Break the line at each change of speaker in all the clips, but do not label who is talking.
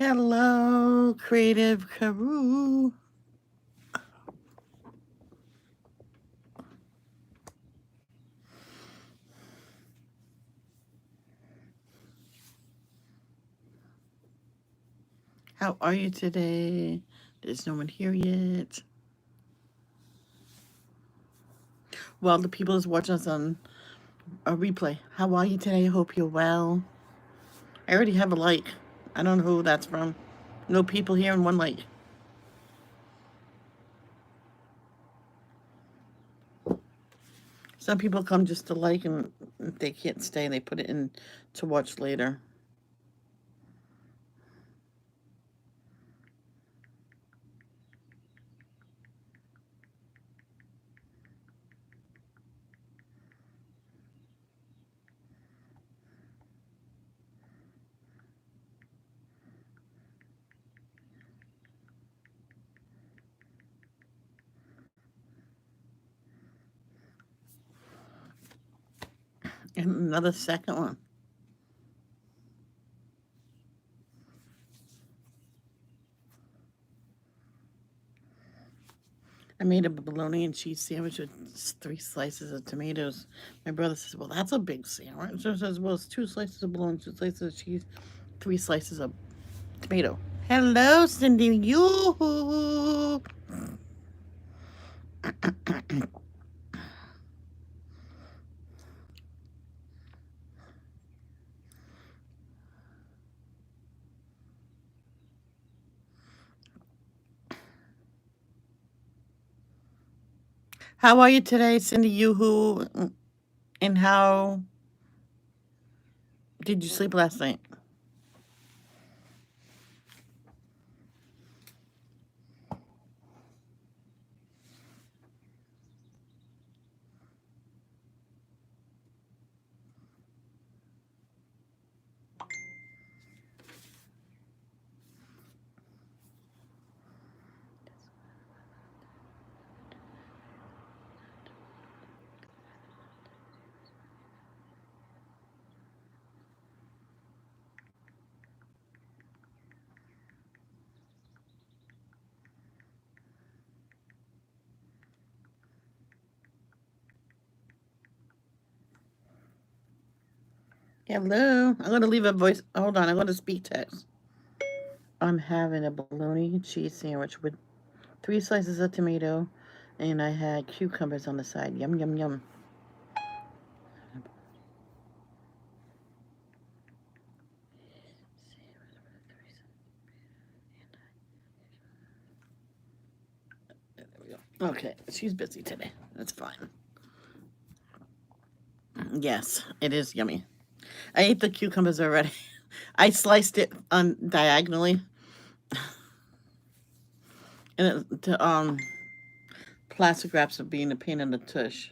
Hello, Creative Karoo. How are you today? There's no one here yet. Well, the people is watching us on a replay. How are you today? I hope you're well. I already have a like. I don't know who that's from. No people here and one like. Some people come just to like and if they can't stay. They put it in to watch later. And another second one. I made a bologna and cheese sandwich with 3 slices of tomatoes. My brother says, "Well, that's a big sandwich." So says, "Well, it's 2 slices of bologna, 2 slices of cheese, 3 slices of tomato." Hello, Cindy. You. How are you today, Cindy? You. And how did you sleep last night? Hello. I'm going to leave a voice. Hold on. I'm going to speak text. I'm having a bologna cheese sandwich with 3 slices of tomato, and I had cucumbers on the side. Yum, yum, yum. Okay, she's busy today. That's fine. Yes, it is yummy. I ate the cucumbers already. I sliced it on diagonally, and the plastic wraps are being a pain in the tush.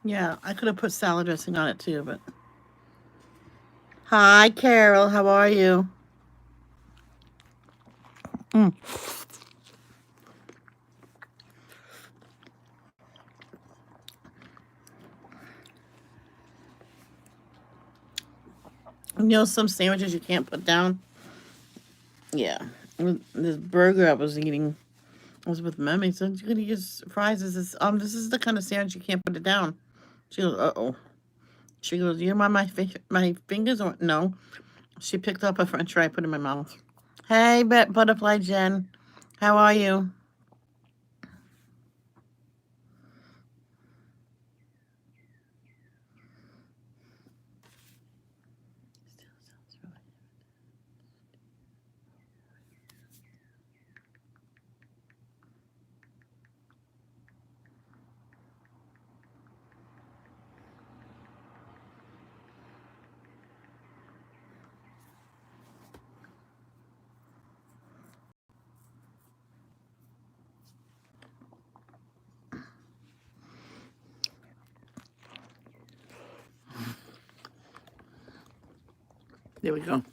Yeah, I could have put salad dressing on it too, but. Hi, Carol. How are you? Mm. You know, some sandwiches you can't put down. Yeah, this burger I was eating. I was with Memmy. Said you're gonna use fries. This is the kind of sandwich you can't put it down. She goes, "Uh oh." She goes, "You mind my fingers?" Or no. She picked up a French fry, put it in my mouth. Hey, Butterfly Jen, how are you? There we go.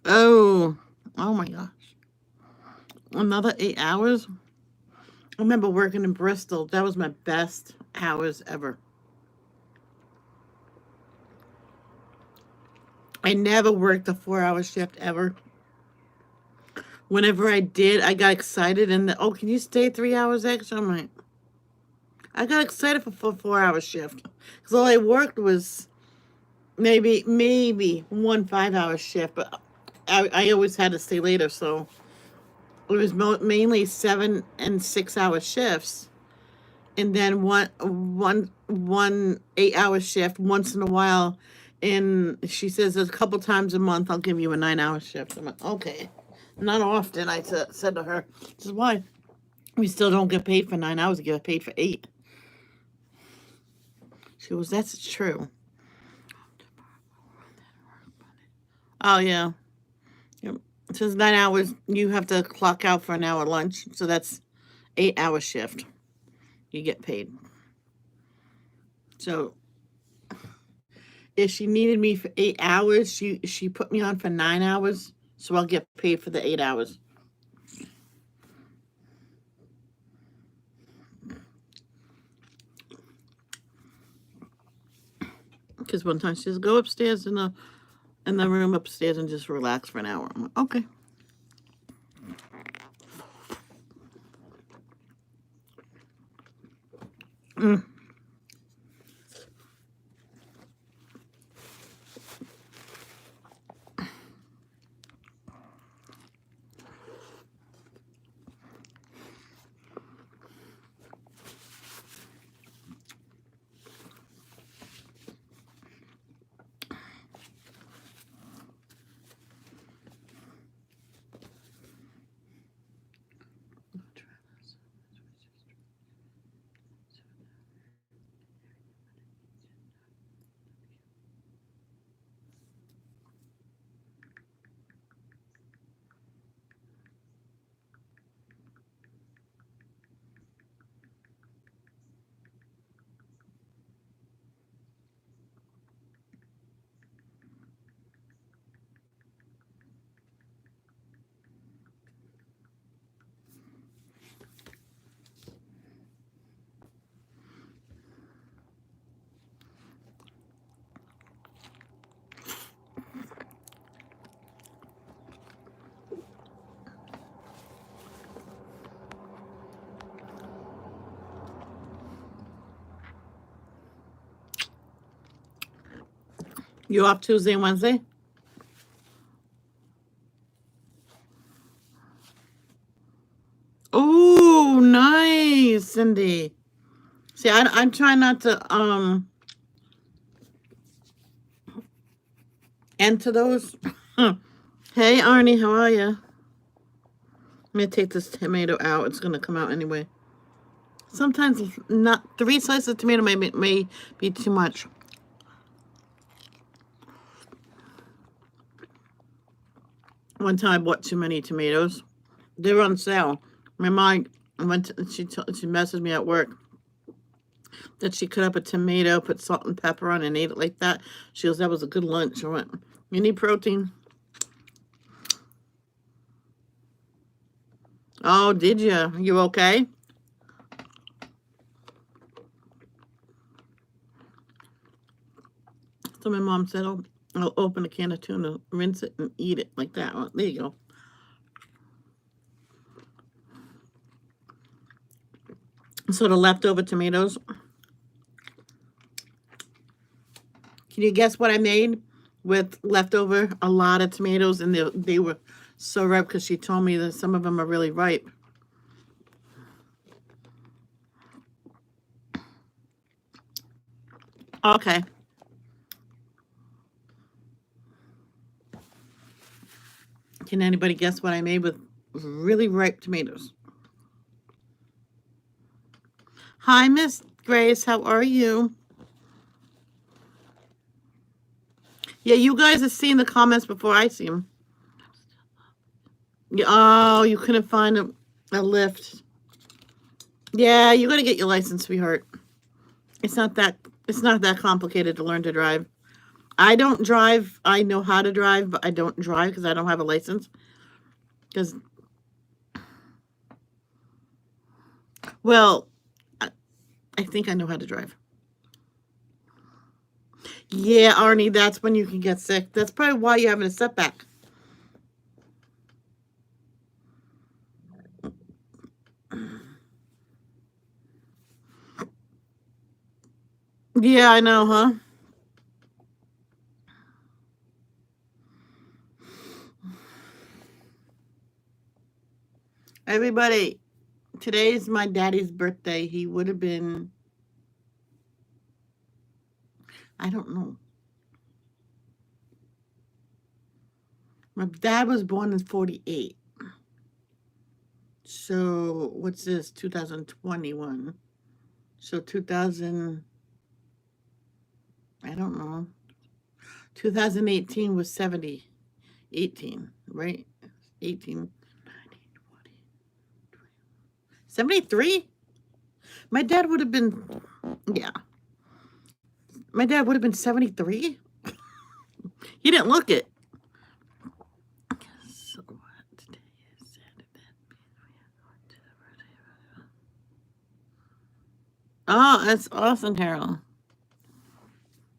Oh, oh my gosh. Another 8 hours? I remember working in Bristol. That was my best hours ever. I never worked a 4 hour shift ever. Whenever I did, I got excited and oh, can you stay 3 hours extra? I'm like, I got excited for 4 hour shift because all I worked was maybe one 5 hour shift, but I always had to stay later, so it was mainly 7 and 6 hour shifts, and then one 8 hour shift once in a while. And she says a couple times a month I'll give you a 9 hour shift. I'm like, okay, not often. I said to her, this is why we still don't get paid for 9 hours. We get paid for 8. She goes, that's true. Oh yeah. Yep. It says 9 hours. You have to clock out for an hour lunch, so that's 8 hour shift. You get paid. So if she needed me for 8 hours, she put me on for 9 hours, so I'll get paid for the 8 hours. Because one time she says, go upstairs in the room upstairs and just relax for an hour. I'm like, okay. You off Tuesday and Wednesday? Oh, nice, Cindy. See, I'm trying not to enter those. Hey, Arnie, how are you? Let me take this tomato out. It's gonna come out anyway. Sometimes not 3 slices of tomato may be too much. One time I bought too many tomatoes. They were on sale. My mom went. She messaged me at work that she cut up a tomato, put salt and pepper on, and ate it like that. She goes, that was a good lunch. I went, you need protein? Oh, did you? You okay? So my mom said, oh, I'll open a can of tuna, rinse it, and eat it like that. Well, there you go. So the leftover tomatoes. Can you guess what I made with leftover? A lot of tomatoes, and they were so ripe because she told me that some of them are really ripe. Okay. Can anybody guess what I made with really ripe tomatoes? Hi, Miss Grace. How are you? Yeah, you guys have seen the comments before I see them. Oh, you couldn't find a lift. Yeah, you gotta get your license, sweetheart. It's not that complicated to learn to drive. I don't drive. I know how to drive, but I don't drive because I don't have a license. Because, well, I think I know how to drive. Yeah, Arnie, that's when you can get sick. That's probably why you're having a setback. Yeah, I know, huh? Everybody, today's my daddy's birthday. He would have been, I don't know. My dad was born in 48. So, what's this? 2021. So, 2000, I don't know. 2018 was 70. 18, right? 18, 19, 20, 73? My dad would have been, yeah. My dad would have been 73. He didn't look it. So what? Today is Saturday. Oh, that's awesome, Carol.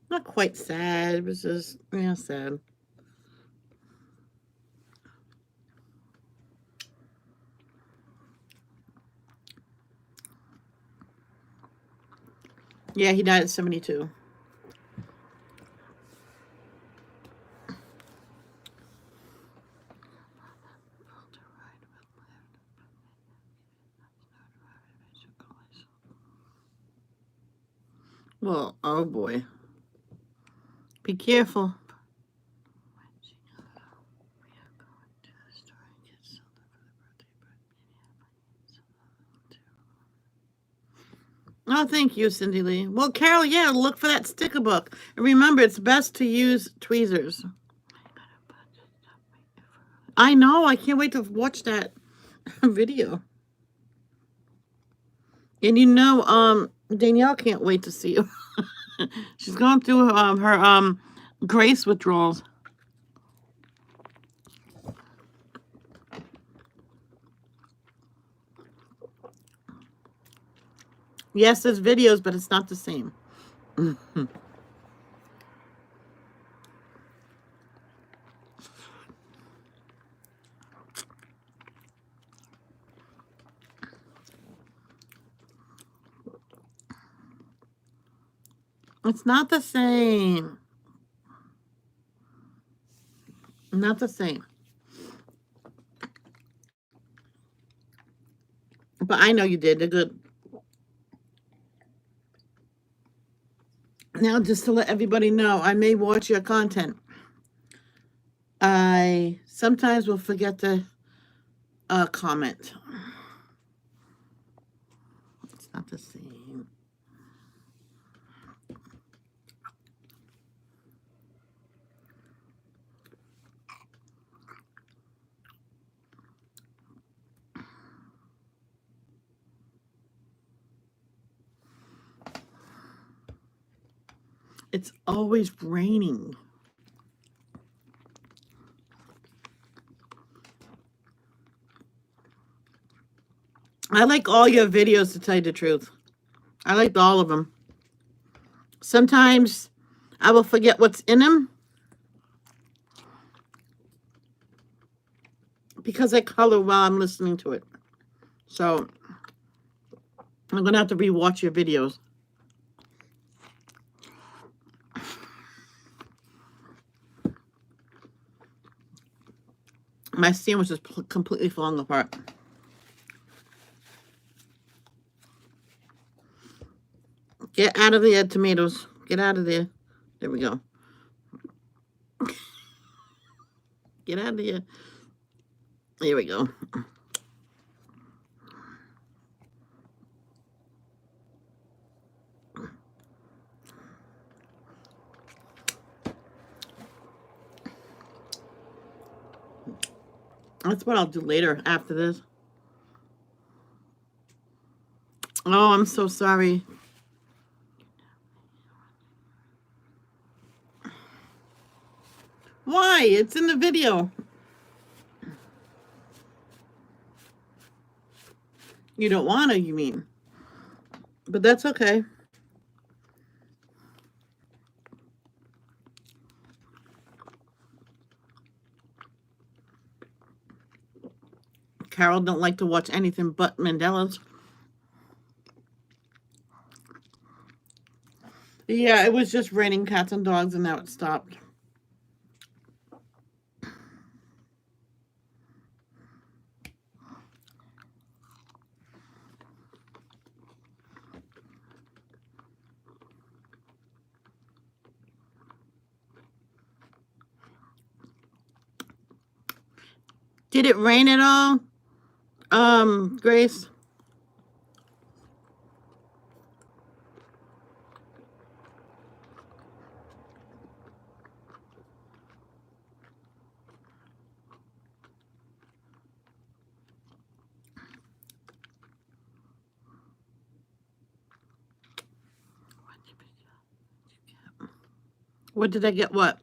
Not quite sad. It was just, yeah, sad. Yeah, he died at 72. Well, oh boy. Be careful. Oh, thank you, Cindy Lee. Well, Carol, yeah, look for that sticker book. And remember, it's best to use tweezers. I know. I can't wait to watch that video. And Danielle can't wait to see you. She's going through her grace withdrawals. Yes, there's videos, but it's not the same. It's not the same. Not the same. But I know you did. They're good. Now, just to let everybody know, I may watch your content. I sometimes will forget to comment. It's not the same. It's always raining. I like all your videos, to tell you the truth. I liked all of them. Sometimes I will forget what's in them because I color while I'm listening to it. So I'm going to have to rewatch your videos. My sandwich is completely falling apart. Get out of there, tomatoes. Get out of there. There we go. Get out of here. There we go. That's what I'll do later after this. Oh, I'm so sorry. Why? It's in the video. You don't want to, you mean? But that's okay. Carol don't like to watch anything but Mandela's. Yeah, it was just raining cats and dogs, and now it stopped. Did it rain at all, Grace? What did I get? What?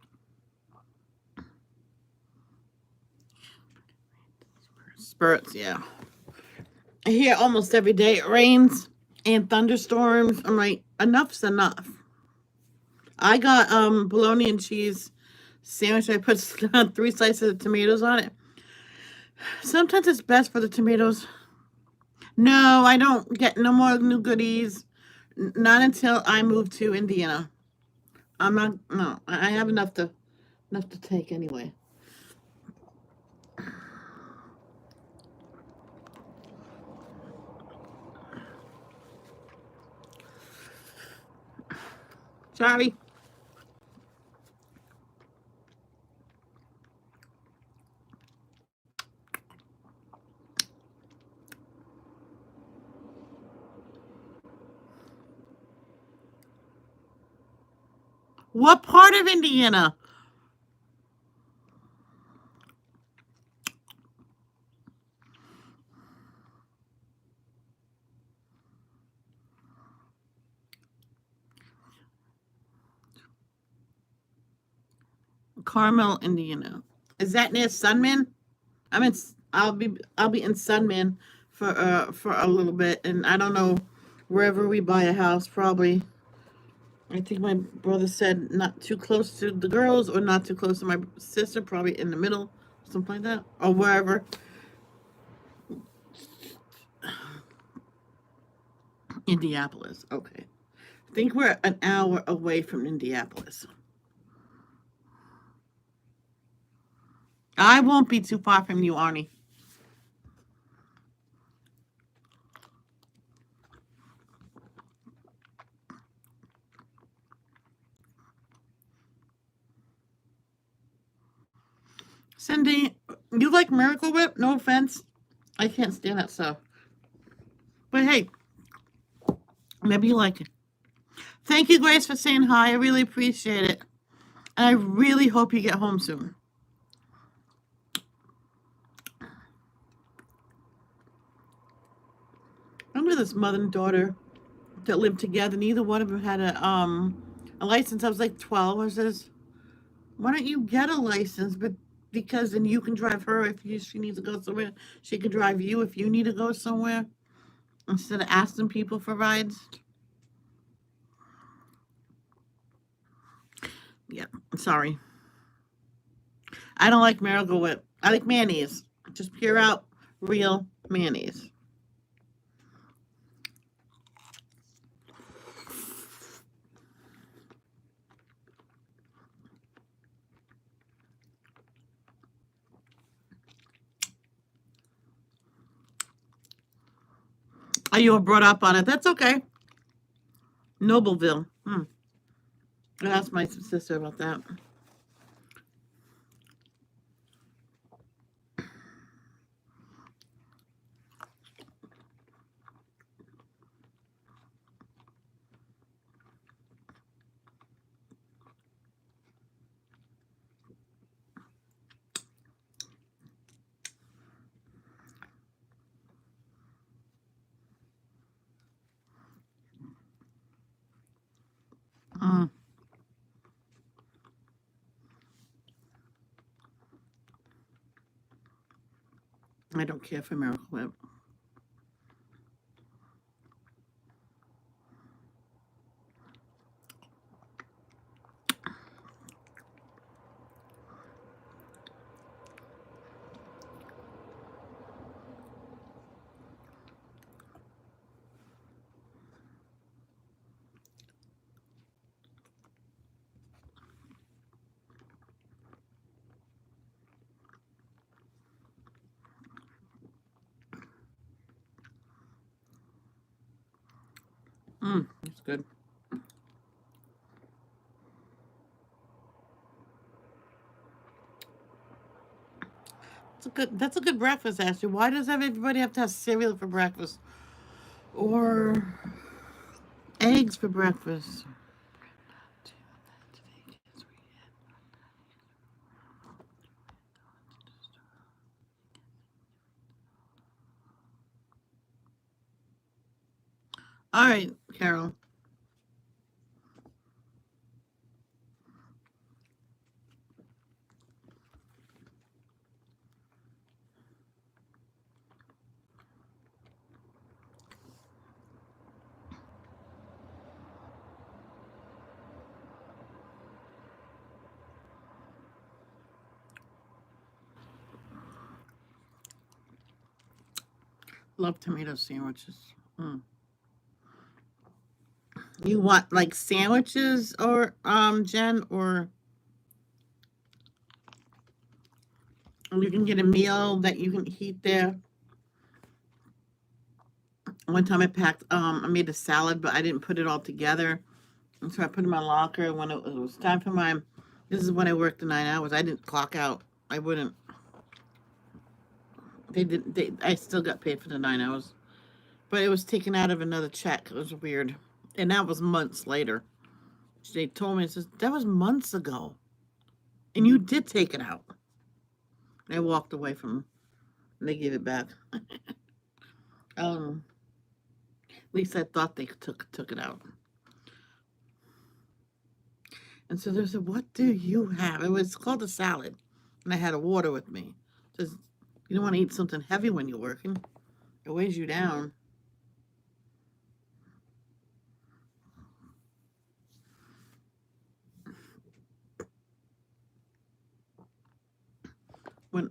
Spurts, yeah. Here, almost every day it rains and thunderstorms. I'm like, enough's enough. I got bologna and cheese sandwich. I put 3 slices of tomatoes on it. Sometimes it's best for the tomatoes. No, I don't get no more new goodies. Not until I move to Indiana. I'm not. No, I have enough to take anyway. Sorry. What part of Indiana? Carmel, Indiana. Is that near Sunman? I'm in. I'll be in Sunman for a little bit, and I don't know wherever we buy a house. Probably. I think my brother said not too close to the girls or not too close to my sister. Probably in the middle, something like that, or wherever. Indianapolis. Okay. I think we're an hour away from Indianapolis. I won't be too far from you, Arnie. Cindy, you like Miracle Whip? No offense. I can't stand that stuff. But hey, maybe you like it. Thank you, Grace, for saying hi. I really appreciate it. And I really hope you get home soon. Remember this mother and daughter that lived together. Neither one of them had a license. I was like 12. I says, why don't you get a license? But because then you can drive her if she needs to go somewhere. She can drive you if you need to go somewhere instead of asking people for rides. Yeah, sorry. I don't like Miracle Whip. I like mayonnaise. Just pure out real mayonnaise. Oh, you were brought up on it. That's okay. Nobleville. I asked my sister about that. Mm. I don't care for Miracle Whip. It's good. That's a good breakfast, Ashley. Why does everybody have to have cereal for breakfast? Or eggs for breakfast? All right, Carol. Love tomato sandwiches. Mm. You want like sandwiches or Jen, or you can get a meal that you can heat there. One time I made a salad, but I didn't put it all together. And so I put it in my locker. When it was time for this is when I worked the 9 hours. I didn't clock out. I wouldn't. I still got paid for the 9 hours, but it was taken out of another check. It was weird, and that was months later. They told me, it says that was months ago, and you did take it out. I walked away from them, and they gave it back. At least I thought they took it out. And so they said, "What do you have?" It was called a salad, and I had a water with me. It says you don't want to eat something heavy when you're working. It weighs you down. When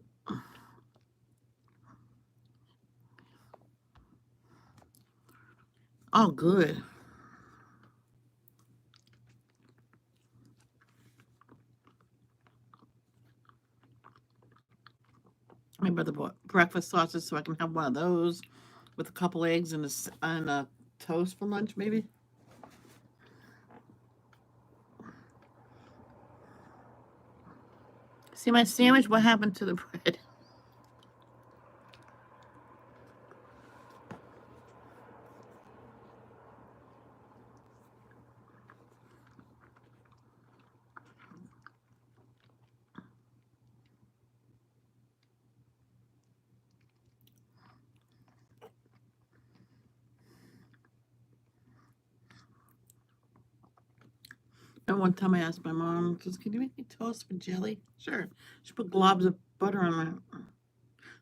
oh, good. My brother bought breakfast sausage, so I can have one of those with a couple eggs and a toast for lunch, maybe. See my sandwich? What happened to the bread? And one time I asked my mom, "Can you make me toast with jelly?" Sure. She put globs of butter on my.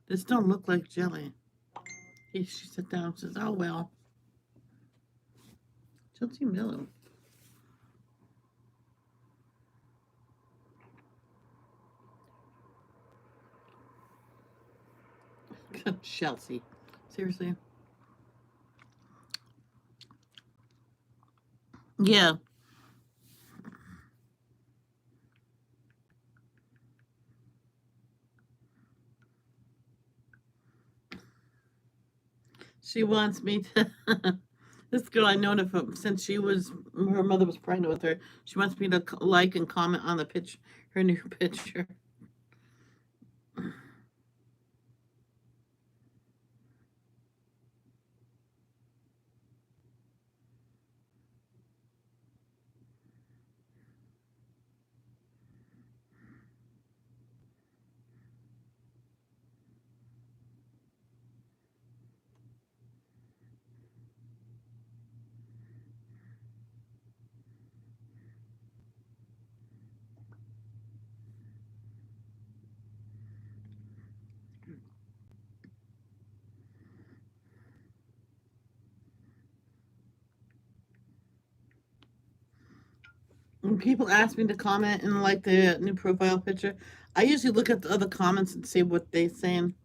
This don't look like jelly. She sat down and says, "Oh well, Chelsea Miller, Chelsea, seriously." Yeah, she wants me to. This girl I known her since her mother was pregnant with her. She wants me to like and comment on the pitch, her new picture. When people ask me to comment in like the new profile picture, I usually look at the other comments and see what they're saying.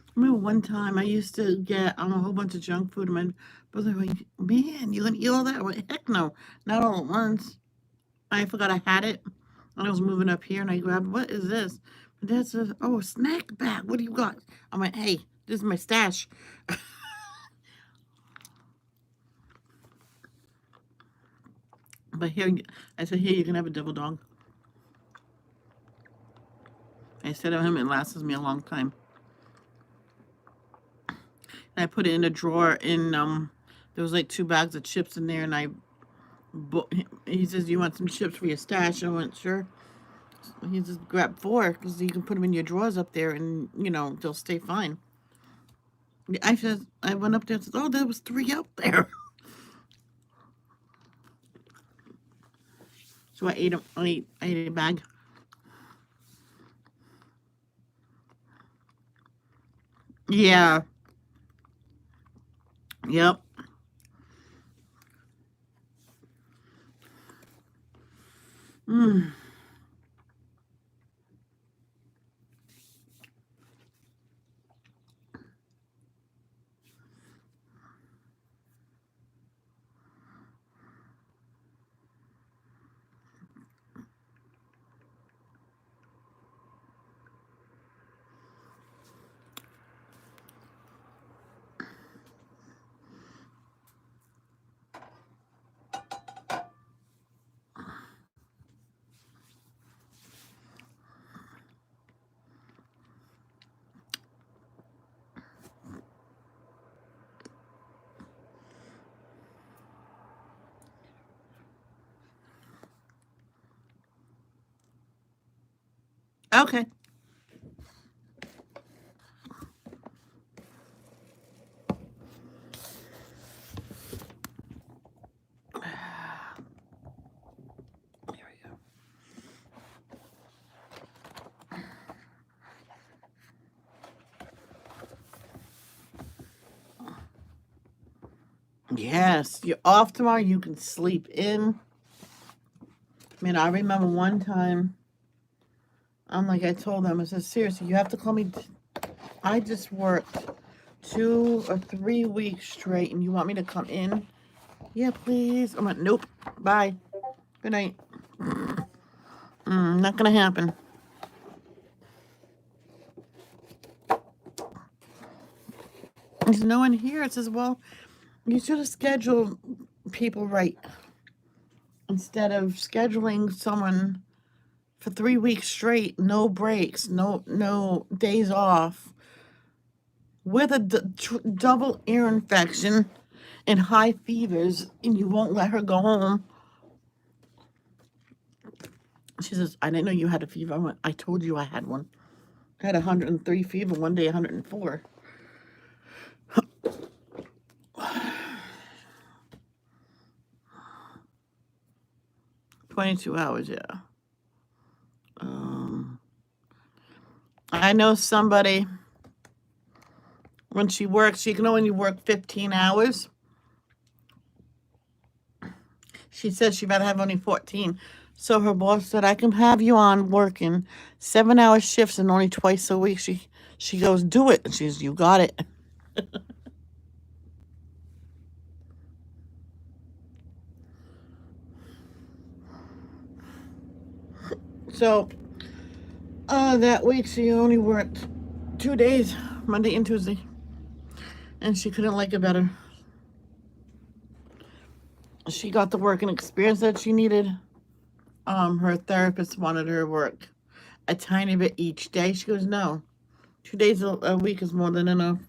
I remember one time I used to get a whole bunch of junk food, and my brother was like, "Man, you gonna eat all that?" I went, "Heck no, not all at once." I forgot I had it. I was moving up here, and I grabbed, "What is this?" My dad says, "Oh, a snack bag. What do you got?" I went, "Hey, this is my stash." But here, I said, "Here, you can have a double dog." I said to him, "It lasts me a long time." And I put it in a drawer. There was like 2 bags of chips in there, and he says, "You want some chips for your stash?" I went, "Sure." He just grabbed 4 because you can put them in your drawers up there, and they'll stay fine. I went up there and said, "Oh, there was 3 out there." So I ate them. I ate a bag. Yeah. Yep. Mm. Okay. There we go. Yes, you're off tomorrow. You can sleep in. Man, I remember one time. I told them, I said, "Seriously, you have to call me." I just worked 2 or 3 weeks straight, and you want me to come in? Yeah, please. I'm like, "Nope. Bye. Good night." Not gonna happen. There's no one here. It says, "Well, you should have scheduled people right instead of scheduling someone for 3 weeks straight, no breaks, no days off, with a double ear infection and high fevers, and you won't let her go home." She says, "I didn't know you had a fever." I went, "I told you I had one. I had 103 fever one day, 104. 22 hours, yeah. Um, I know somebody, when she works, she can only work 15 hours. She says she'd rather have only 14. So her boss said, "I can have you on working 7-hour shifts and only twice a week." She goes, "Do it." She's, "You got it." So that week she only worked 2 days, Monday and Tuesday, and she couldn't like it better. She got the working experience that she needed. her therapist wanted her to work a tiny bit each day. She goes, no, 2 days a week is more than enough.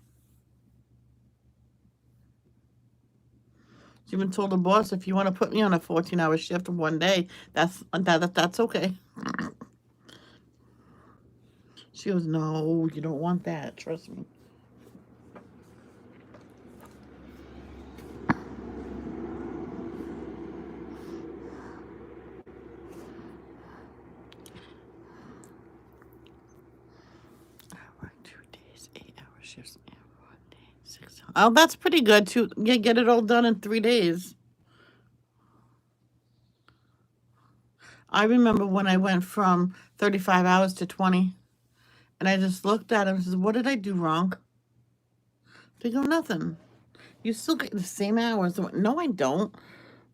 She even told the boss, if you want to put me on a 14-hour shift one day, that's okay. She goes, no, you don't want that. Trust me. I work 2 days, 8-hour shifts, and 1 day, 6 hours. Oh, that's pretty good to get it all done in 3 days. I remember when I went from 35 hours to 20, and I just looked at him and said, what did I do wrong? They go, nothing. You still get the same hours. I went, no, I don't.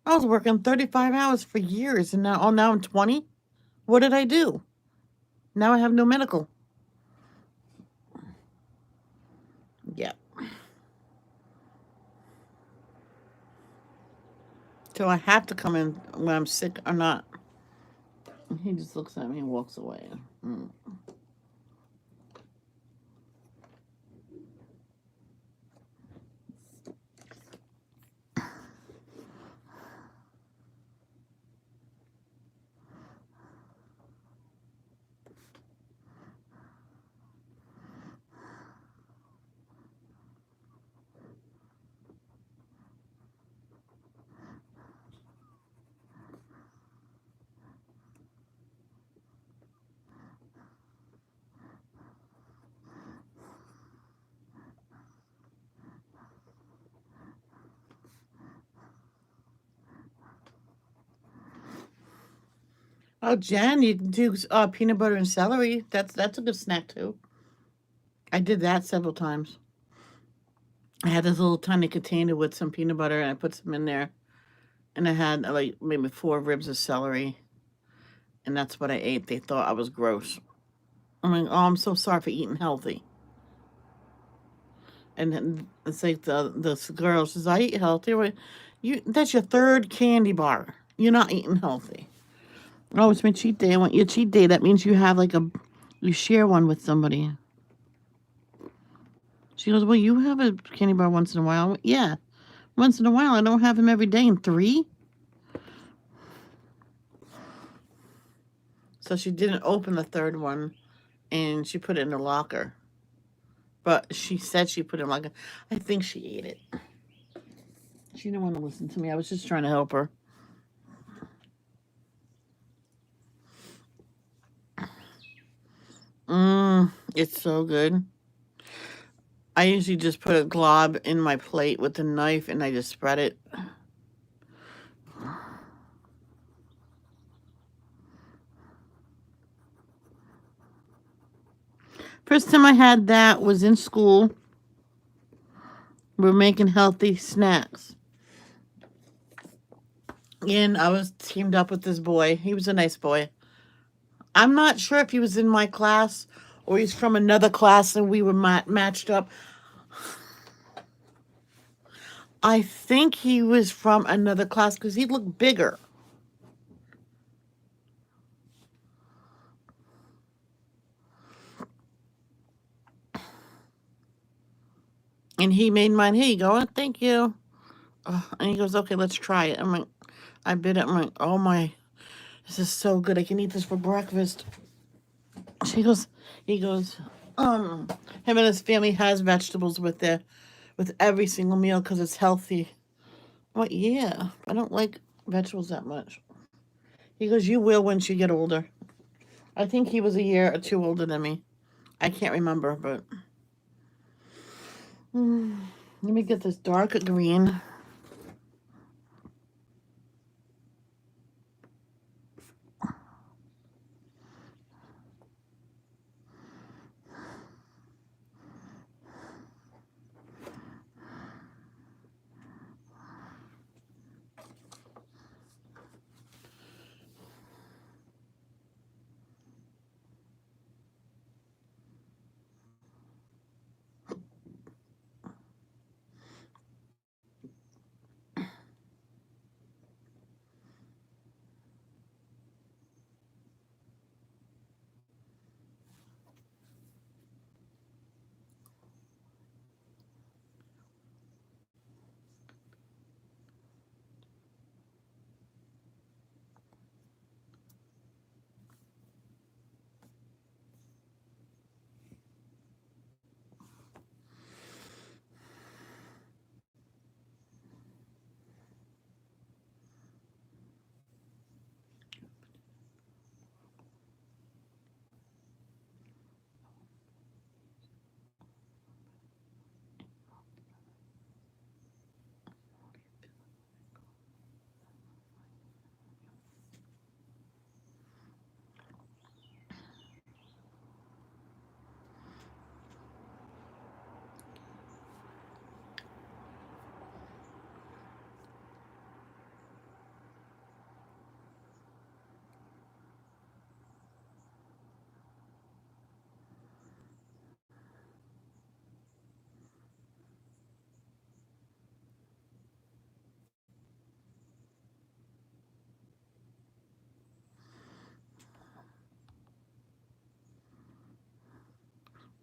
I was working 35 hours for years, and now I'm 20. What did I do? Now I have no medical. Yeah. So I have to come in when I'm sick or not. He just looks at me and walks away. Mm. Oh, Jen, you can do peanut butter and celery. That's a good snack too. I did that several times. I had this little tiny container with some peanut butter, and I put some in there, and I had like maybe 4 ribs of celery, and that's what I ate. They thought I was gross. I'm like, oh, I'm so sorry for eating healthy. And then it's like the girl says, I eat healthy. Well, that's your third candy bar. You're not eating healthy. Oh, it's my cheat day. I want your cheat day. That means you have you share one with somebody. She goes, well, you have a candy bar once in a while. I went, yeah, once in a while. I don't have them every day in 3. So she didn't open the third one, and she put it in the locker. But she said she put it in like I think she ate it. She didn't want to listen to me. I was just trying to help her. It's so good. I usually just put a glob in my plate with a knife and I just spread it. First time I had that was in school. We were making healthy snacks. And I was teamed up with this boy. He was a nice boy. I'm not sure if he was in my class or he's from another class and we were matched up. I think he was from another class because he looked bigger. And he made mine. Here you go. Oh, thank you. And he goes, okay, let's try it. I'm like, I bit it. I'm like, oh my, this is so good. I can eat this for breakfast. She goes, he goes, him and his family has vegetables with every single meal because it's healthy. Well, yeah, I don't like vegetables that much. He goes, you will once you get older. I think he was a year or two older than me. I can't remember, but let me get this dark green.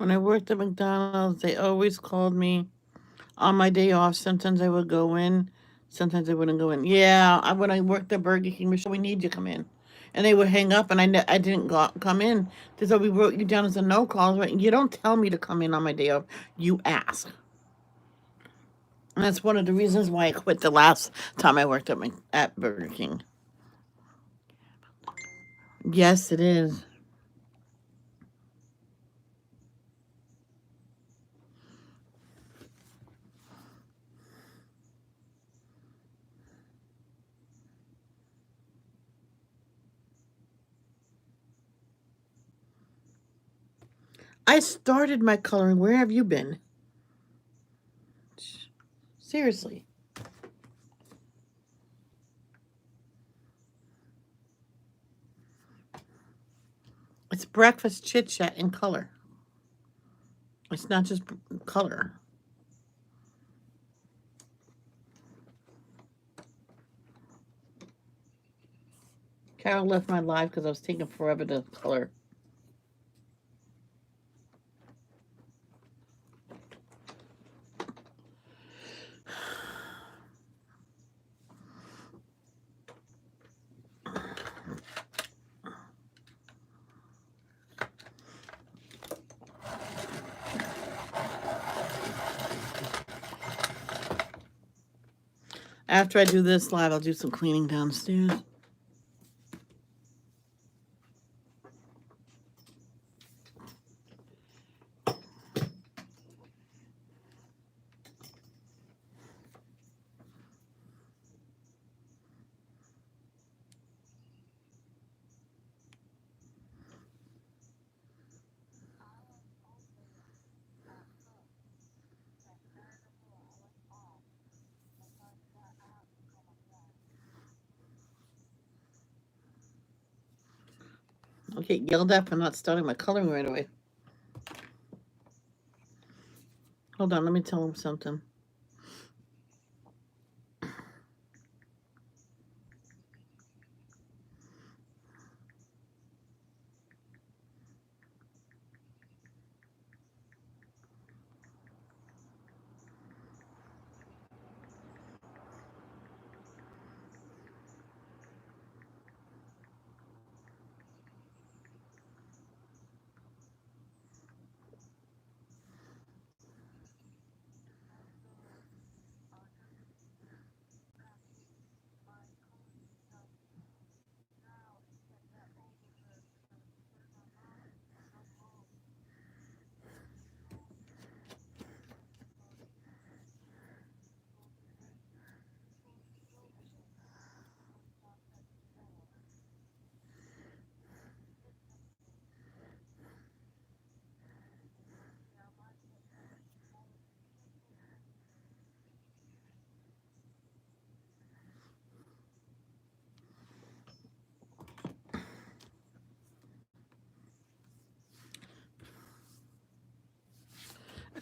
When I worked at McDonald's, they always called me on my day off. Sometimes I would go in, sometimes I wouldn't go in. Yeah, when I worked at Burger King, Michelle, we need you to come in. And they would hang up, and I didn't come in. They said, we wrote you down as a no call. But you don't tell me to come in on my day off. You ask. And that's one of the reasons why I quit the last time I worked at Burger King. Yes, it is. I started my coloring. Where have you been? Seriously. It's breakfast chit chat in color. It's not just color. Carol left my live because I was taking forever to color. After I do this live, I'll do some cleaning downstairs. I'll get yelled at for not starting my coloring right away. Hold on, let me tell him something.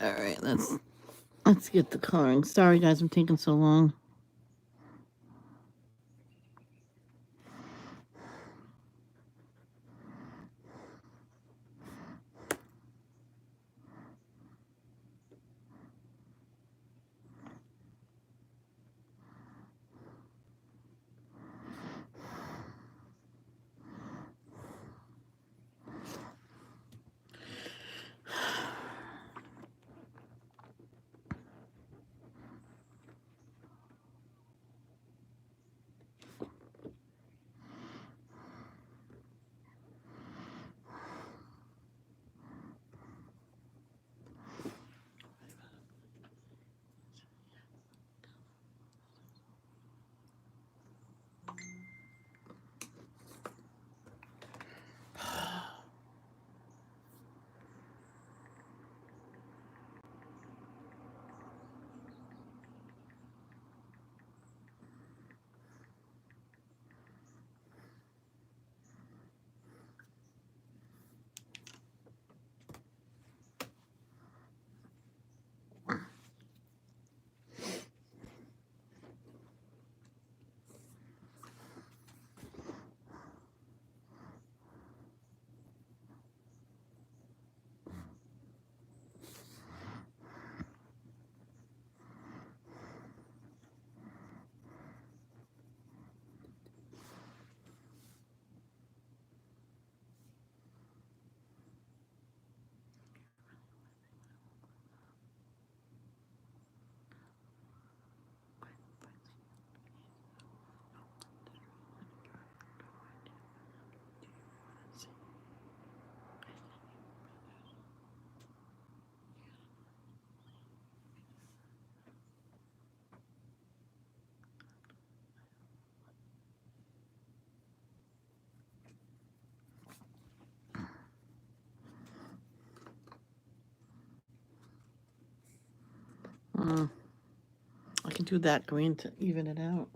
All right, let's get the coloring. Sorry, guys, I'm taking so long. do that green to even it out.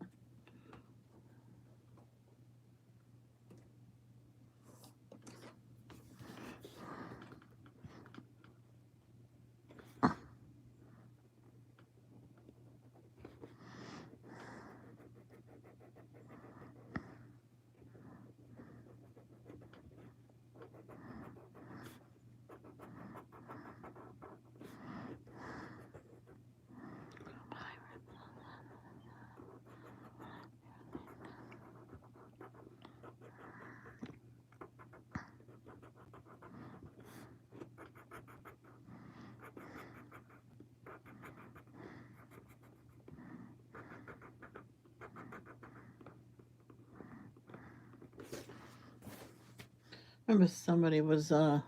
Remember somebody was that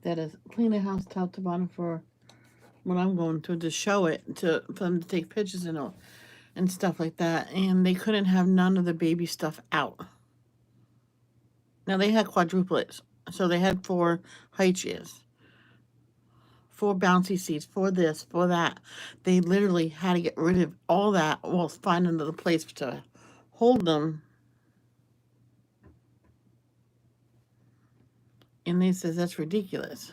is clean the house top to bottom for when I'm going to show it to for them to take pictures and stuff like that, and they couldn't have none of the baby stuff out. Now they had quadruplets, so they had 4 high chairs, 4 bouncy seats, for this, for that. They literally had to get rid of all that while finding another place to hold them. And they says that's ridiculous.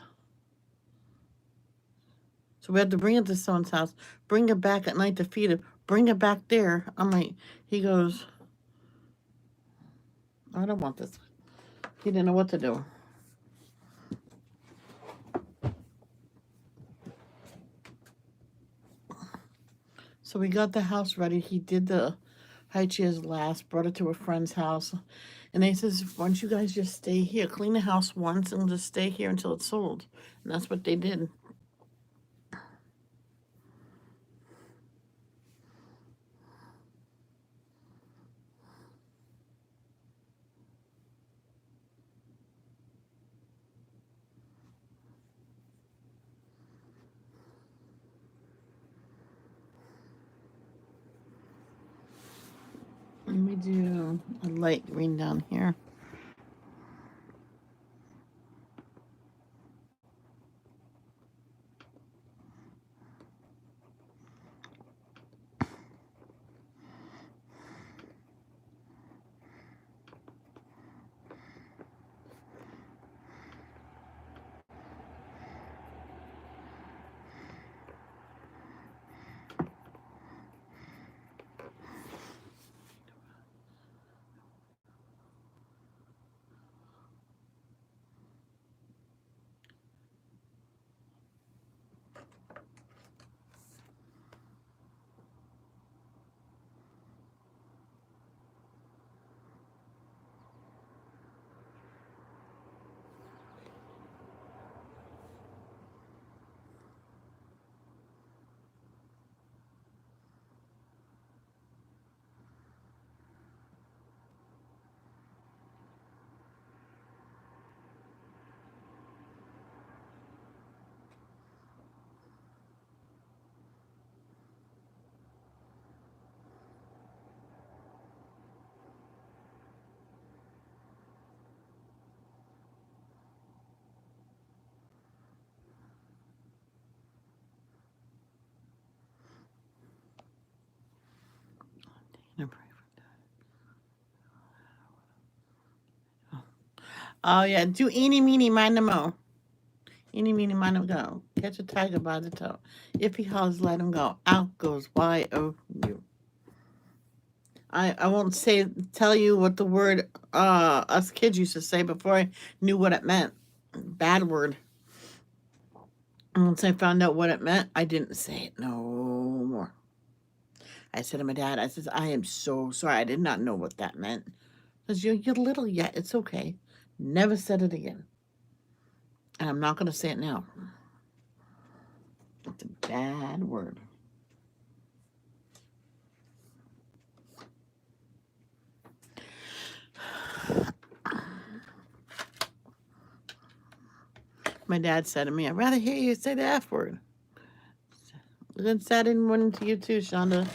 So we had to bring it to someone's house, bring it back at night to feed it, bring it back there. I'm like, he goes, I don't want this. He didn't know what to do. So we got the house ready. He did the high chairs last, brought it to a friend's house. And they says, why don't you guys just stay here, clean the house once and just stay here until it's sold. And that's what they did. Let me do a light green down here. Oh yeah, do eeny meeny miny mo. Eeny meeny miny go. Catch a tiger by the toe. If he hollers, let him go. Out goes Y-O-U. I won't tell you what the word us kids used to say before I knew what it meant. Bad word. And once I found out what it meant, I didn't say it no more. I said to my dad, I says, I am so sorry. I did not know what that meant. Because you're little yet. It's okay. Never said it again. And I'm not going to say it now. It's a bad word. My dad said to me, I'd rather hear you say the F word. Good Saturday morning to you too, Shonda.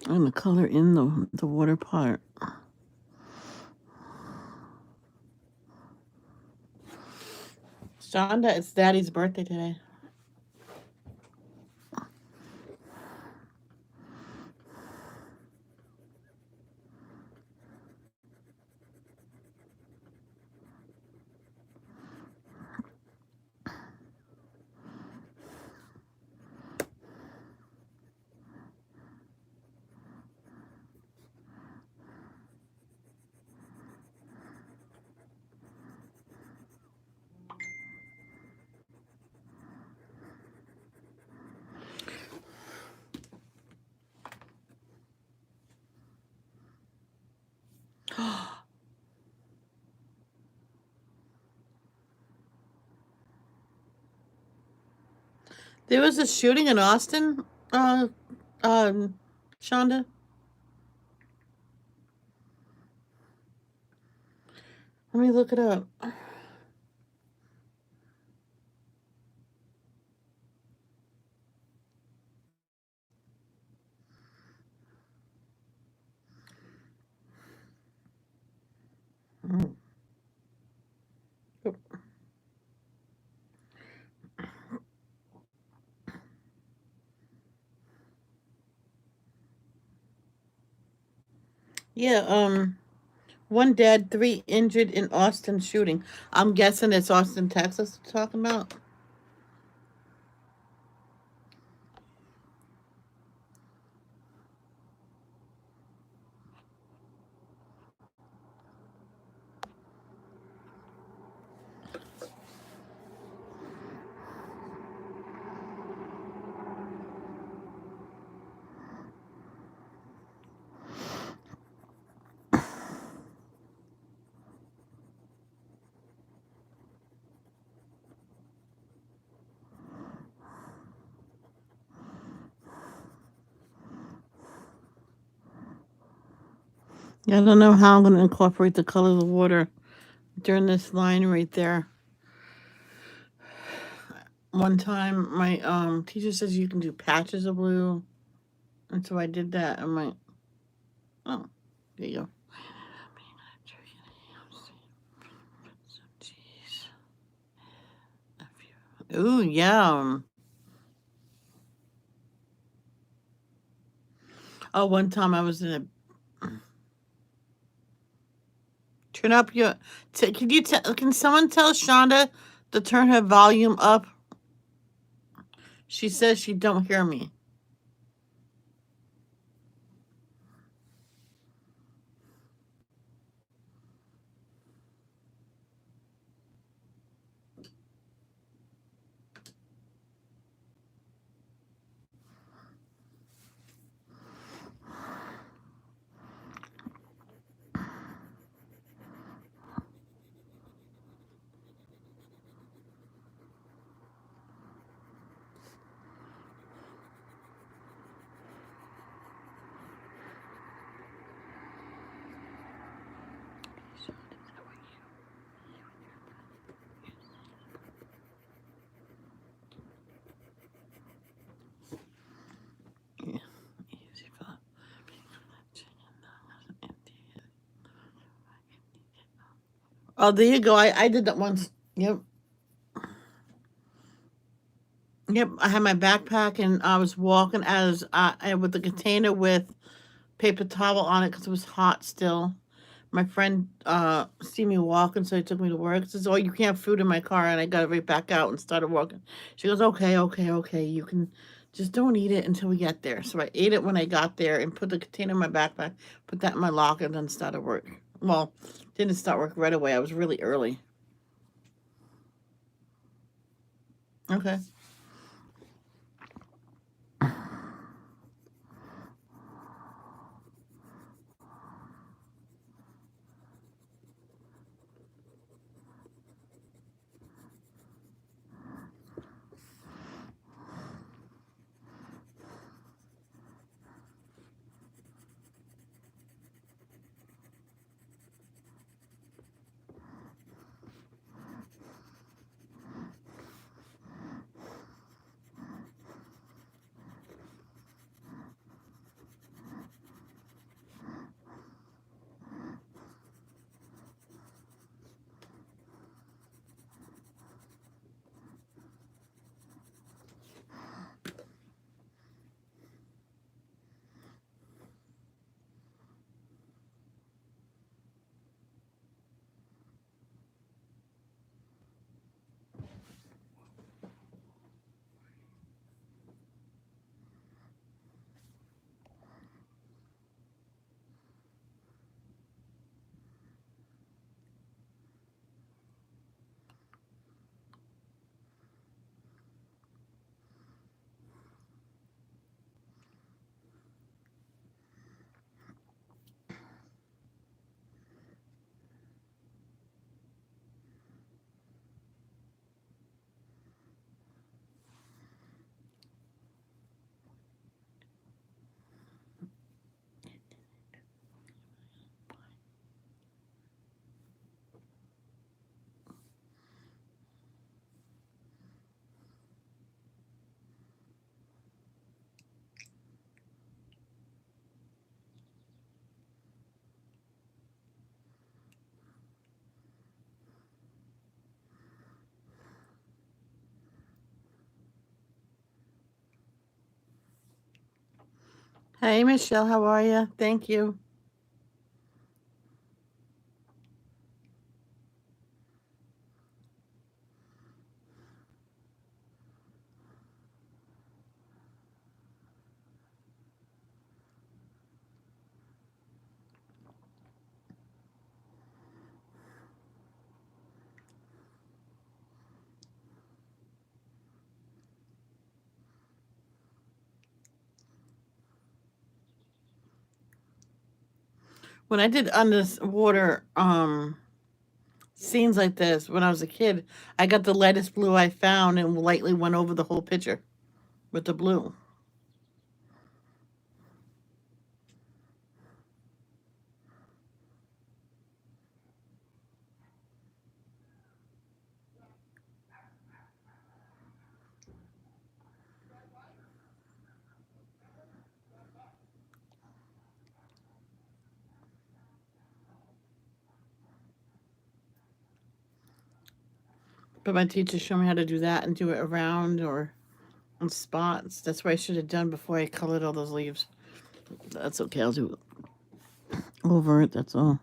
I'm gonna color in the water part. Shonda, it's Daddy's birthday today. There was a shooting in Austin, um, Shonda. Let me look it up. Mm. Yeah, one dead, three injured in Austin shooting. I'm guessing it's Austin, Texas, we're talking about. Yeah, I don't know how I'm going to incorporate the color of the water during this line right there. One time, my teacher says you can do patches of blue, and so I did that. I'm like, oh, there you go. Ooh, yeah. Oh, one time I was in a turn up your. Can you tell? Can someone tell Shonda to turn her volume up? She says she don't hear me. Oh, there you go. I did that once. Yep. Yep. I had my backpack and I was walking as with the container with paper towel on it because it was hot still. My friend see me walking, so he took me to work. Says, "Oh, you can't have food in my car," and I got right back out and started walking. She goes, "Okay, okay, okay. You can just don't eat it until we get there." So I ate it when I got there and put the container in my backpack, put that in my locker, and then started work. Well, didn't start work right away. I was really early. Okay. Hey, Michelle, how are you? Thank you. When I did underwater scenes like this when I was a kid, I got the lightest blue I found and lightly went over the whole picture with the blue. But my teacher showed me how to do that and do it around or on spots. That's what I should have done before I colored all those leaves. That's okay. I'll do it over it. That's all.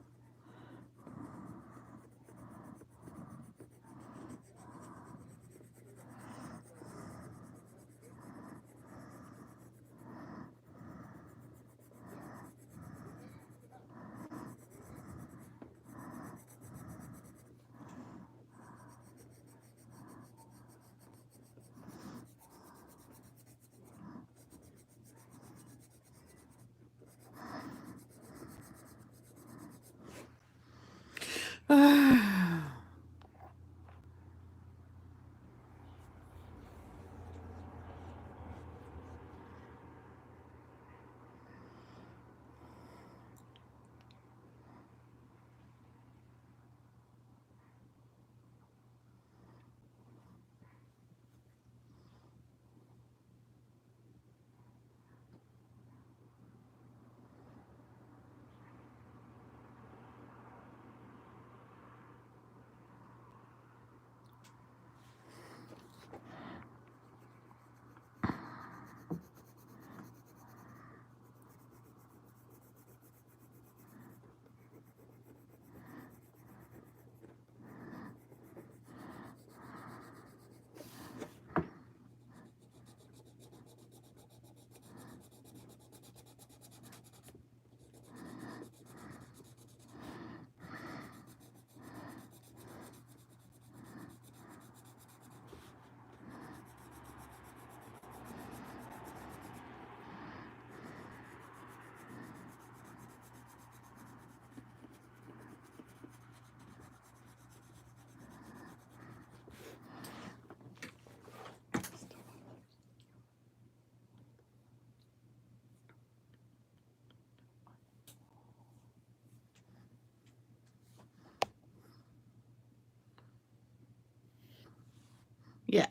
Yeah,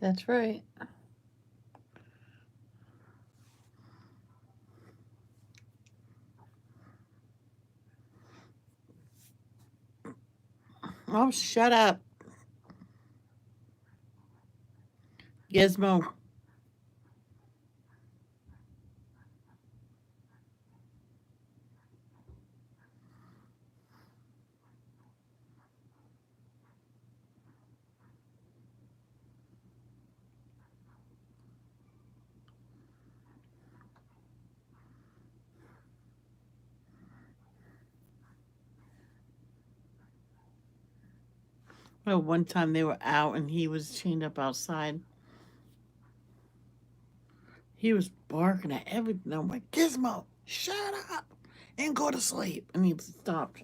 that's right. Oh, shut up, Gizmo. Well, one time they were out and he was chained up outside. He was barking at everything. I'm like, Gizmo, shut up and go to sleep. And he stopped.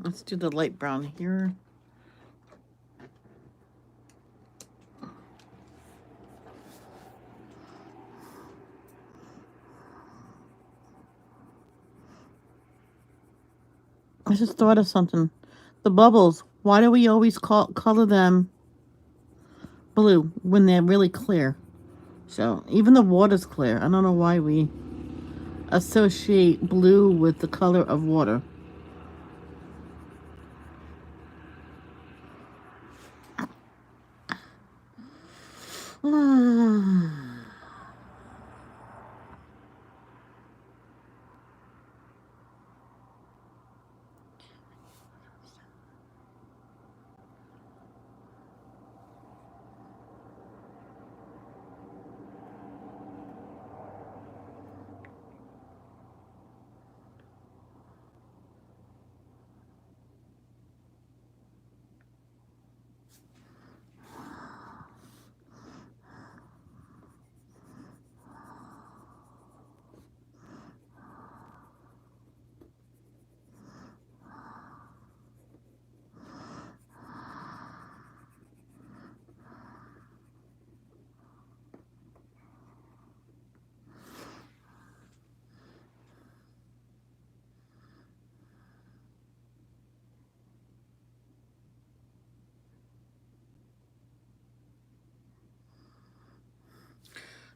Let's do the light brown here. I just thought of something. The bubbles. Why do we always color them blue when they're really clear. So even the water's clear. I don't know why we associate blue with the color of water.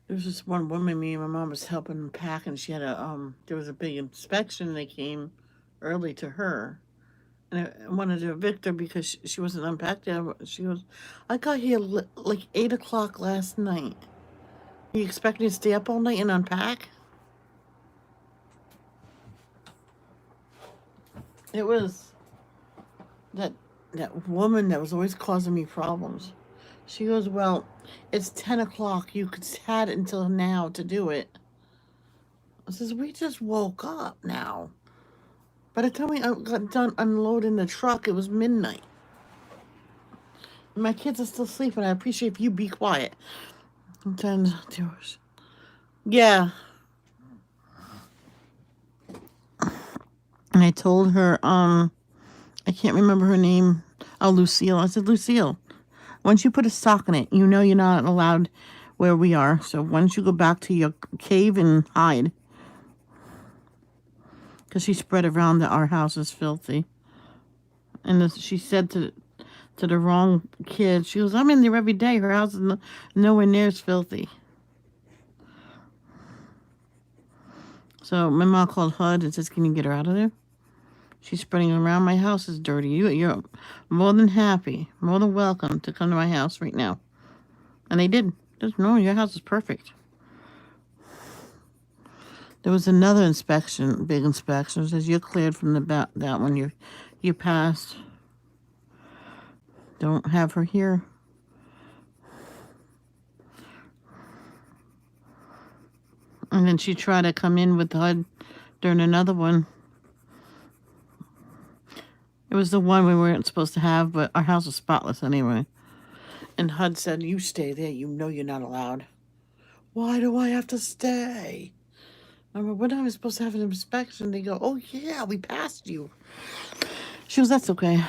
There was this one woman, me and my mom was helping pack, and she had there was a big inspection. They came early to her, and I wanted to evict her because she wasn't unpacked yet. She goes, I got here like 8 o'clock last night. You expect me to stay up all night and unpack? It was that that woman that was always causing me problems. She goes, well, it's 10 o'clock. You could had it until now to do it. I says, we just woke up now. By the time we got done unloading the truck, it was midnight. My kids are still sleeping. I appreciate if you be quiet. Sometimes, yeah. And I told her, I can't remember her name. Oh, Lucille. I said, Lucille, once you put a sock in it, you know you're not allowed where we are. So once you go back to your cave and hide. Because she spread around that our house is filthy. And she said to the wrong kid, she goes, I'm in there every day. Her house is nowhere near as filthy. So my mom called HUD and says, can you get her out of there? She's spreading around. My house is dirty. You're more than happy, more than welcome to come to my house right now. And they did. Just, no, your house is perfect. There was another inspection, big inspection. It says you're cleared from that one. You passed. Don't have her here. And then she tried to come in with HUD during another one. It was the one we weren't supposed to have, but our house was spotless anyway. And HUD said, you stay there. You know you're not allowed. Why do I have to stay? I mean, when I was supposed to have an inspection, they go, oh, yeah, we passed you. She goes, that's okay.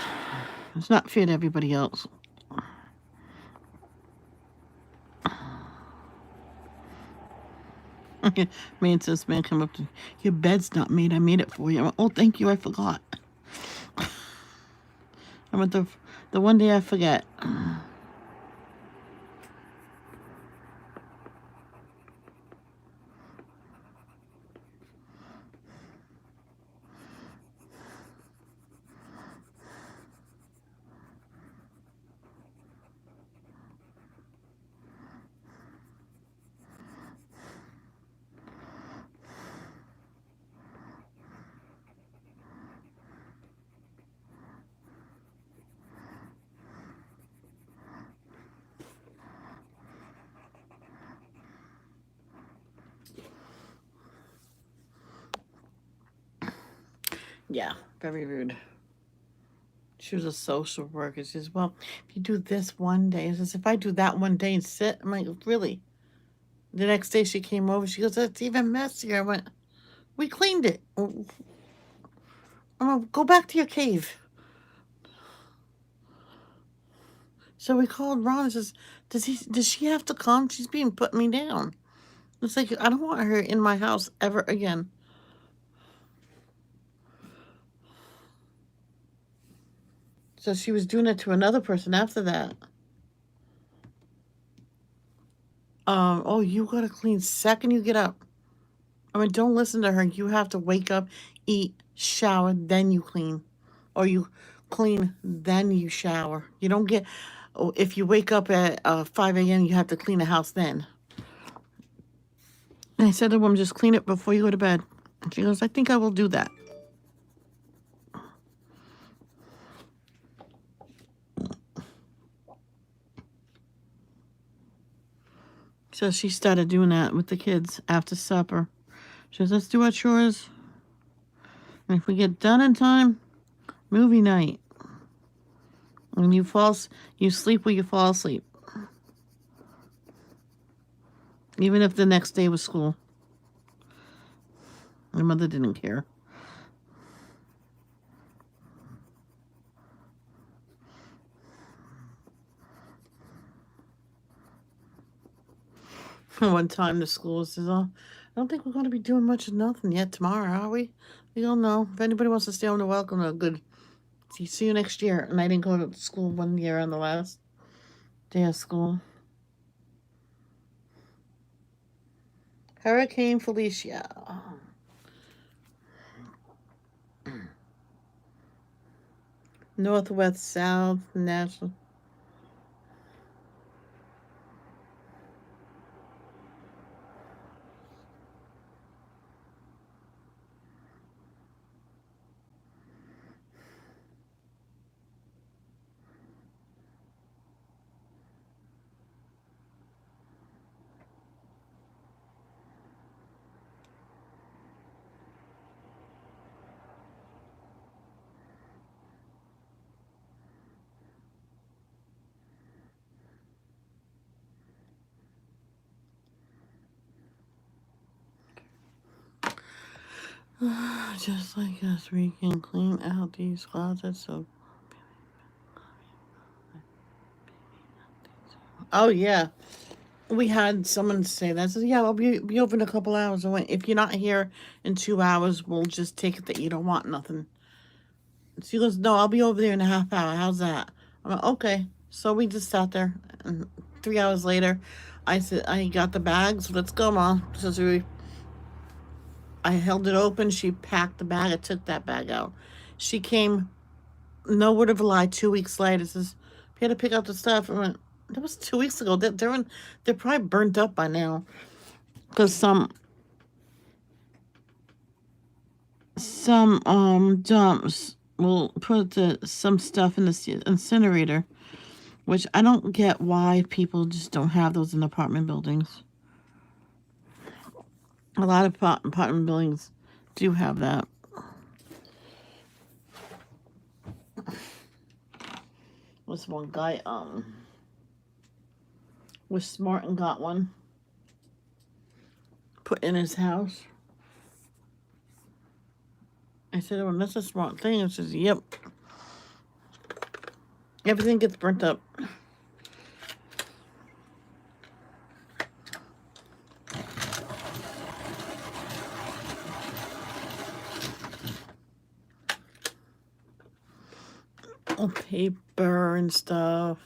It's not fair to everybody else. Man says, man, come up to your bed's not made. I made it for you. I went, oh, thank you. I forgot. I went, the one day I forget. Yeah, very rude. She was a social worker. She says, well, if you do this one day, she says, if I do that one day and sit, I'm like, really? The next day she came over, she goes, that's even messier. I went, we cleaned it. I'm like, go back to your cave. So we called Ron and says, does she have to come? She's being putting me down. It's like, I don't want her in my house ever again. So she was doing it to another person after that. Oh, you gotta clean second you get up. I mean, don't listen to her. You have to wake up, eat, shower, then you clean. Or you clean, then you shower. You don't get, oh, if you wake up at 5 a.m., you have to clean the house then. And I said to the woman, just clean it before you go to bed. And she goes, I think I will do that. So she started doing that with the kids after supper. She says, let's do our chores. And if we get done in time, movie night. And you sleep where you fall asleep. Even if the next day was school. My mother didn't care. One time the school says, oh, I don't think we're going to be doing much of nothing yet tomorrow, are we? We don't know. If anybody wants to stay home, they're welcome. Good. See you next year. And I didn't go to school one year on the last day of school. Hurricane Felicia. Northwest, South, National. Just like us, we can clean out these closets. So, oh yeah, we had someone say that. I said, yeah, I'll be open in a couple hours. I went, if you're not here in 2 hours, we'll just take it that you don't want nothing. She goes, no, I'll be over there in a half hour. How's that? I'm like, okay. So we just sat there, and 3 hours later, I said, I got the bags. Let's go, Mom. So I held it open. She packed the bag. I took that bag out. She came, no word of a lie, 2 weeks later. Says, we had to pick up the stuff. I went, that was 2 weeks ago. They're probably burnt up by now. Because some dumps will put some stuff in the incinerator, which I don't get why people just don't have those in apartment buildings. A lot of apartment buildings do have that. This one guy was smart and got one put in his house. I said, well, that's a smart thing. It says, yep. Everything gets burnt up. Oh, paper and stuff.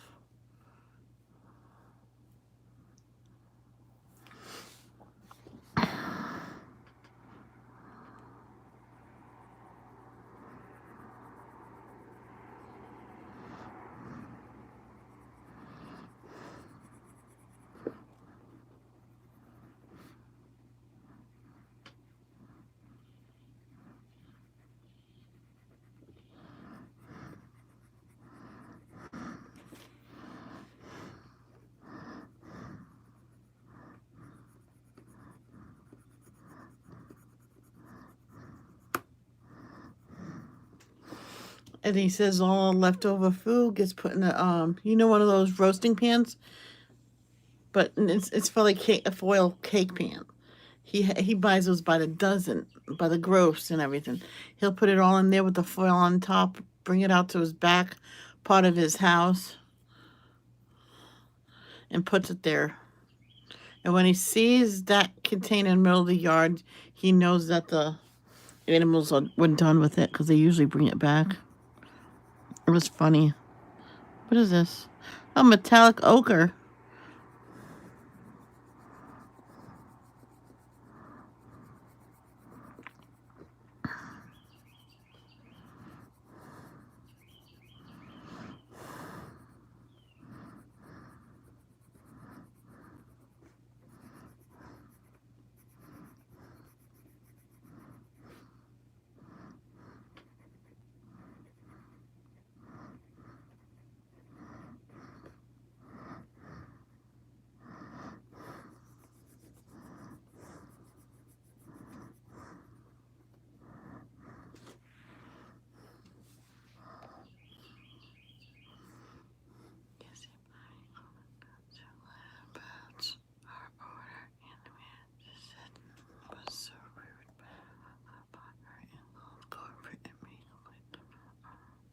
And he says all leftover food gets put in a one of those roasting pans, but it's for like a foil cake pan. He buys those by the dozen, by the gross and everything. He'll put it all in there with the foil on top, bring it out to his back part of his house, and puts it there. And when he sees that container in the middle of the yard, he knows that the animals were done with it because they usually bring it back. It was funny. What is this? Oh, metallic ochre.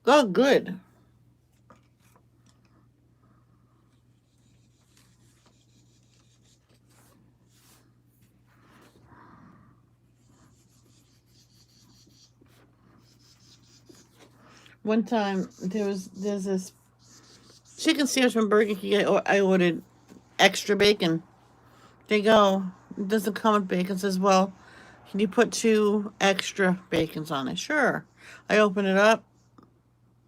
Oh, good. One time there's this chicken sandwich from Burger King. I ordered extra bacon. They go. It doesn't come with bacon. It says, well, can you put 2 extra bacons on it? Sure. I open it up.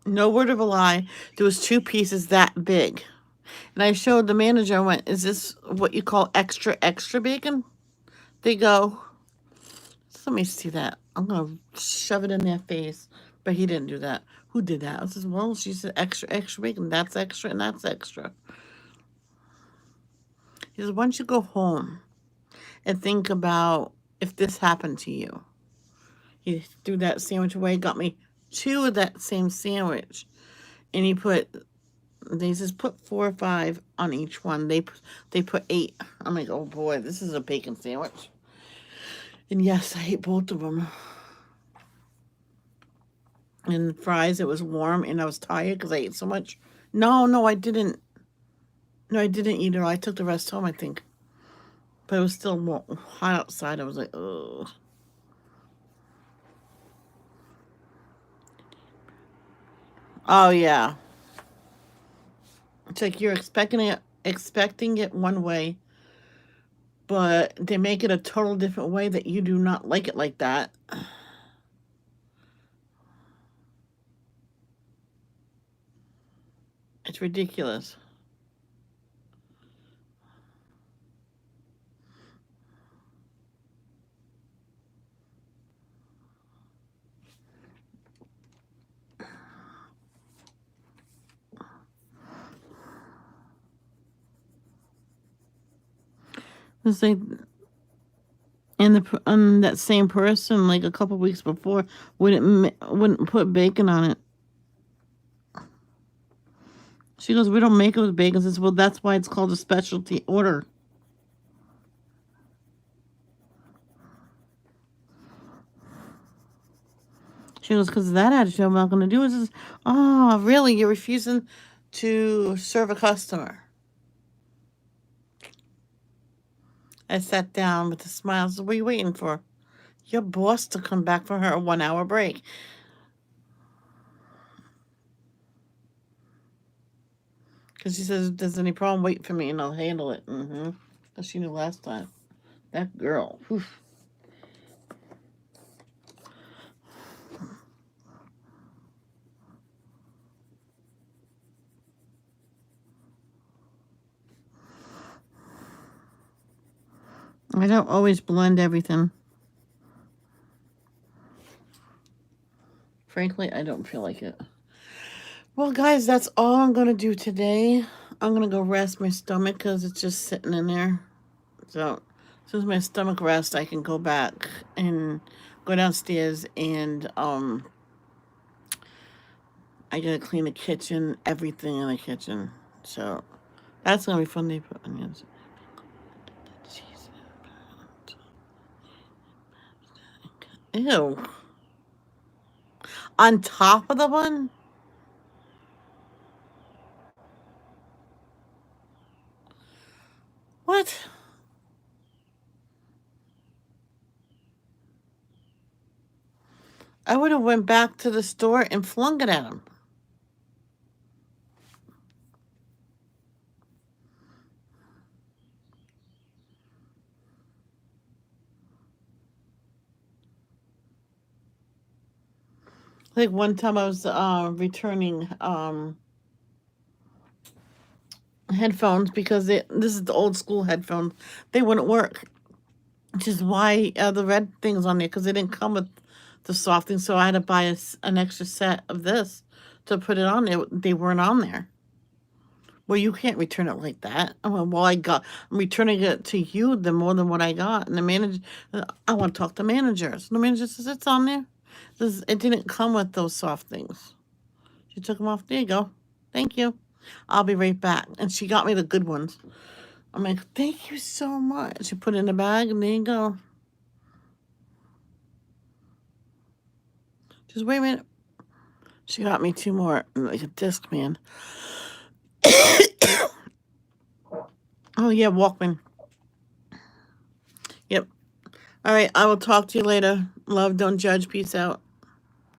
No word of a lie. There was 2 pieces that big. And I showed the manager. I went, is this what you call extra bacon? They go, let me see that. I'm going to shove it in their face. But he didn't do that. Who did that? I said, well, she said extra bacon. That's extra and that's extra. He says, once you go home and think about if this happened to you. He threw that sandwich away, got me 2 of that same sandwich. And they just put 4 or 5 on each one. They put 8. I'm like, oh boy, this is a bacon sandwich. And yes, I ate both of them. And fries, it was warm, and I was tired because I ate so much. No, I didn't. No, I didn't eat it all. I took the rest home, I think. But it was still hot outside. I was like, ugh. Oh, yeah. It's like you're expecting it one way, but they make it a total different way that you do not like it like that. It's ridiculous. It's like, and that same person, like a couple weeks before, wouldn't put bacon on it. She goes, we don't make it with bacon. I says, well, that's why it's called a specialty order. She goes, because of that attitude, I'm not going to do it. Says, oh, really? You're refusing to serve a customer? I sat down with a smile. I said, what are you waiting for? Your boss to come back for her 1-hour break. Because she says, if there's any problem, wait for me and I'll handle it. Because she knew last time. That girl. Whew. I don't always blend everything. Frankly, I don't feel like it. Well, guys, that's all I'm going to do today. I'm going to go rest my stomach because it's just sitting in there. So, as soon as my stomach rests, I can go back and go downstairs and I got to clean the kitchen, everything in the kitchen. So, that's going to be fun. They put onions. Ew. On top of the bun? What? I would have went back to the store and flung it at him. Like one time I was returning headphones because this is the old school headphones. They wouldn't work, which is why the red things on there because they didn't come with the soft thing. So I had to buy an extra set of this to put it on there. They weren't on there. Well, you can't return it like that. I'm returning it to you the more than what I got. And the manager, I want to talk to managers. The manager says it's on there. It didn't come with those soft things. She took them off. There you go. Thank you. I'll be right back. And she got me the good ones. I'm like, thank you so much. She put it in the bag, and there you go. Just wait a minute. She got me 2 more, like a disc, man. Oh, yeah, Walkman. Yep. All right, I will talk to you later. Love, don't judge. Peace out.